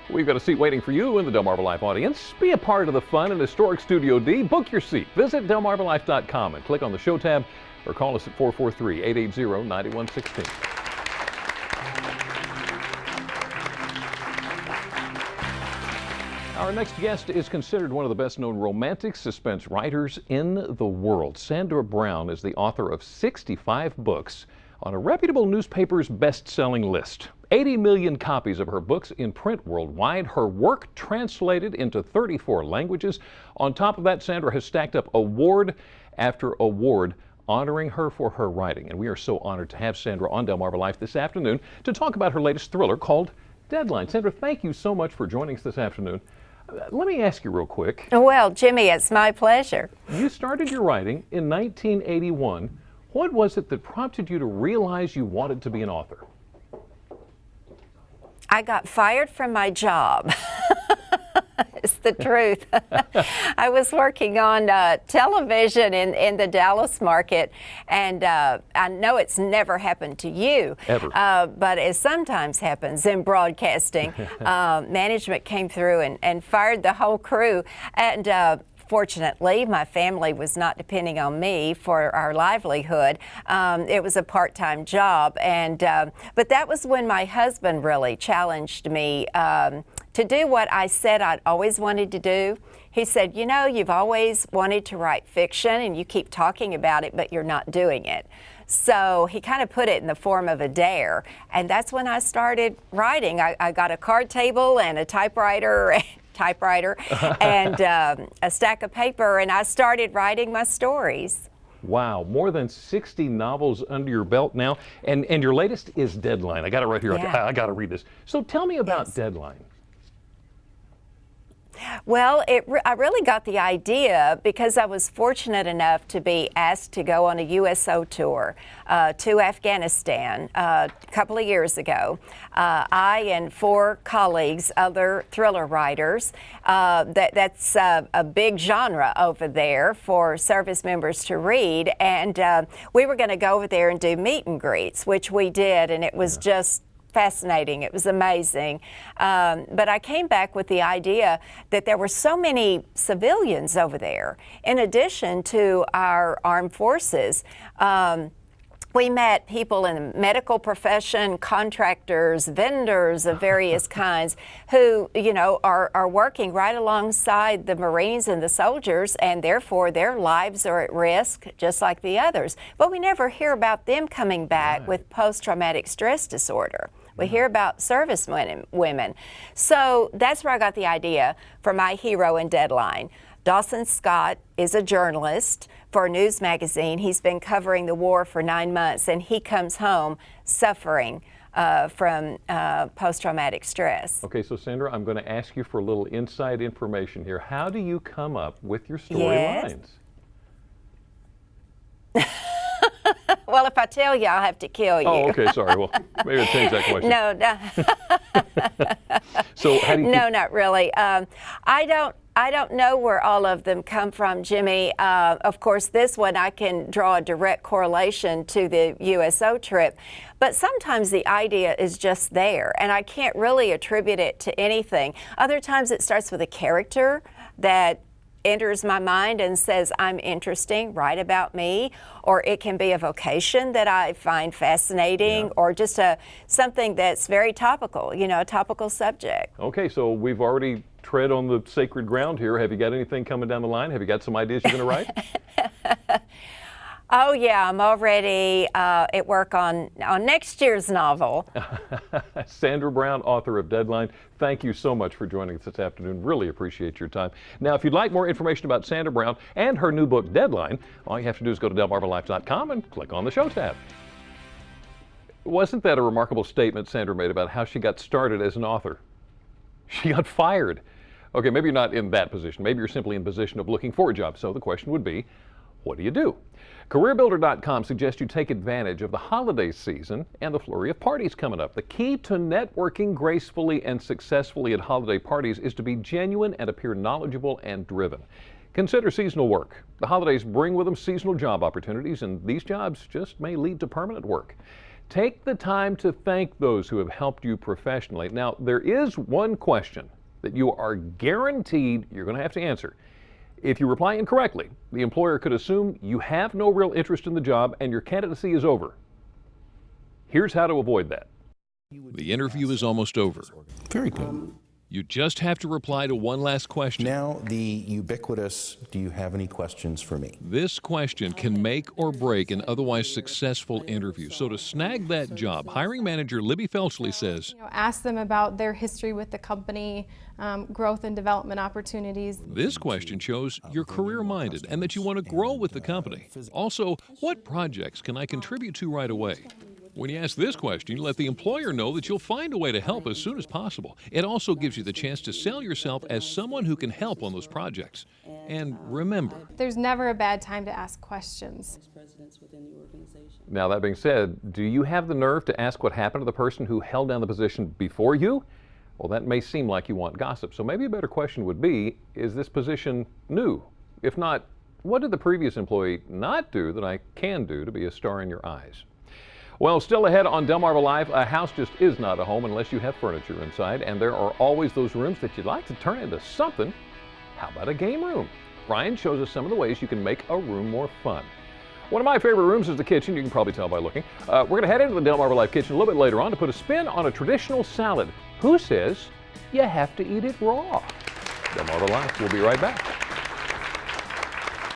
We've got a seat waiting for you in the Delmarva Life audience. Be a part of the fun in historic Studio D. Book your seat. Visit delmarvalife.com and click on the show tab or call us at 443-880-9116. Our next guest is considered one of the best-known romantic suspense writers in the world. Sandra Brown is the author of 65 books on a reputable newspaper's best-selling list. 80 million copies of her books in print worldwide, her work translated into 34 languages. On top of that, Sandra has stacked up award after award honoring her for her writing. And we are so honored to have Sandra on Delmarva Life this afternoon to talk about her latest thriller called Deadline. Sandra, thank you so much for joining us this afternoon. Let me ask you real quick. Well, Jimmy, it's my pleasure. You started your writing in 1981. What was it that prompted you to realize you wanted to be an author? I got fired from my job. It's the truth. I was working on television in the Dallas market, and I know it's never happened to you, ever, but it sometimes happens in broadcasting. Management came through and fired the whole crew, and fortunately, my family was not depending on me for our livelihood. It was a part-time job, and but that was when my husband really challenged me to do what I said I'd always wanted to do. He said, you know, you've always wanted to write fiction, and you keep talking about it, but you're not doing it. So he kind of put it in the form of a dare, and that's when I started writing. I got a card table and a typewriter and a stack of paper, and I started writing my stories. Wow, more than 60 novels under your belt now, and your latest is Deadline. I got it right here. Yeah. I got to read this. So tell me about Deadline. Well, I really got the idea because I was fortunate enough to be asked to go on a USO tour to Afghanistan a couple of years ago. I and 4 colleagues, other thriller writers, that's a big genre over there for service members to read, and we were going to go over there and do meet and greets, which we did, and it was just fascinating. It was amazing. But I came back with the idea that there were so many civilians over there. In addition to our armed forces, we met people in the medical profession, contractors, vendors of various kinds who, you know, are working right alongside the Marines and the soldiers, and therefore their lives are at risk just like the others. But we never hear about them coming back with post-traumatic stress disorder. We hear about service women. So that's where I got the idea for my hero in Deadline. Dawson Scott is a journalist for a news magazine. He's been covering the war for 9 months, and he comes home suffering from post-traumatic stress. Okay, so Sandra, I'm going to ask you for a little inside information here. How do you come up with your storylines? Well, if I tell you, I'll have to kill you. Oh, okay, sorry. Well, maybe I'll change that question. No. So how do you No, not really. I don't know where all of them come from, Jimmy. Of course, this one I can draw a direct correlation to the USO trip, but sometimes the idea is just there, and I can't really attribute it to anything. Other times it starts with a character that enters my mind and says, I'm interesting, write about me, or it can be a vocation that I find fascinating, or just something that's very topical, you know, a topical subject. Okay, so we've already tread on the sacred ground here. Have you got anything coming down the line? Have you got some ideas you're going to write? Oh yeah, I'm already at work on next year's novel. Sandra Brown, author of Deadline, thank you so much for joining us this afternoon. Really appreciate your time. Now, if you'd like more information about Sandra Brown and her new book, Deadline, all you have to do is go to delmarvalife.com and click on the show tab. Wasn't that a remarkable statement Sandra made about how she got started as an author? She got fired. Okay, maybe you're not in that position. Maybe you're simply in position of looking for a job. So the question would be, what do you do? CareerBuilder.com suggests you take advantage of the holiday season and the flurry of parties coming up. The key to networking gracefully and successfully at holiday parties is to be genuine and appear knowledgeable and driven. Consider seasonal work. The holidays bring with them seasonal job opportunities, and these jobs just may lead to permanent work. Take the time to thank those who have helped you professionally. Now, there is one question that you are guaranteed you're going to have to answer. If you reply incorrectly, the employer could assume you have no real interest in the job and your candidacy is over. Here's how to avoid that. The interview is almost over. Very good. You just have to reply to one last question. Now, the ubiquitous, do you have any questions for me? This question can make or break an otherwise successful interview. So to snag that job, hiring manager Libby Felchley says, ask them about their history with the company, growth and development opportunities. This question shows you're career-minded and that you want to grow with the company. Also, what projects can I contribute to right away? When you ask this question, you let the employer know that you'll find a way to help as soon as possible. It also gives you the chance to sell yourself as someone who can help on those projects. And remember, there's never a bad time to ask questions. Now, that being said, do you have the nerve to ask what happened to the person who held down the position before you? Well, that may seem like you want gossip. So maybe a better question would be, is this position new? If not, what did the previous employee not do that I can do to be a star in your eyes? Well, still ahead on Delmarva Live, a house just is not a home unless you have furniture inside, and there are always those rooms that you'd like to turn into something. How about a game room? Brian shows us some of the ways you can make a room more fun. One of my favorite rooms is the kitchen. You can probably tell by looking. We're going to head into the Delmarva Live kitchen a little bit later on to put a spin on a traditional salad. Who says you have to eat it raw? Delmarva Live, we'll be right back.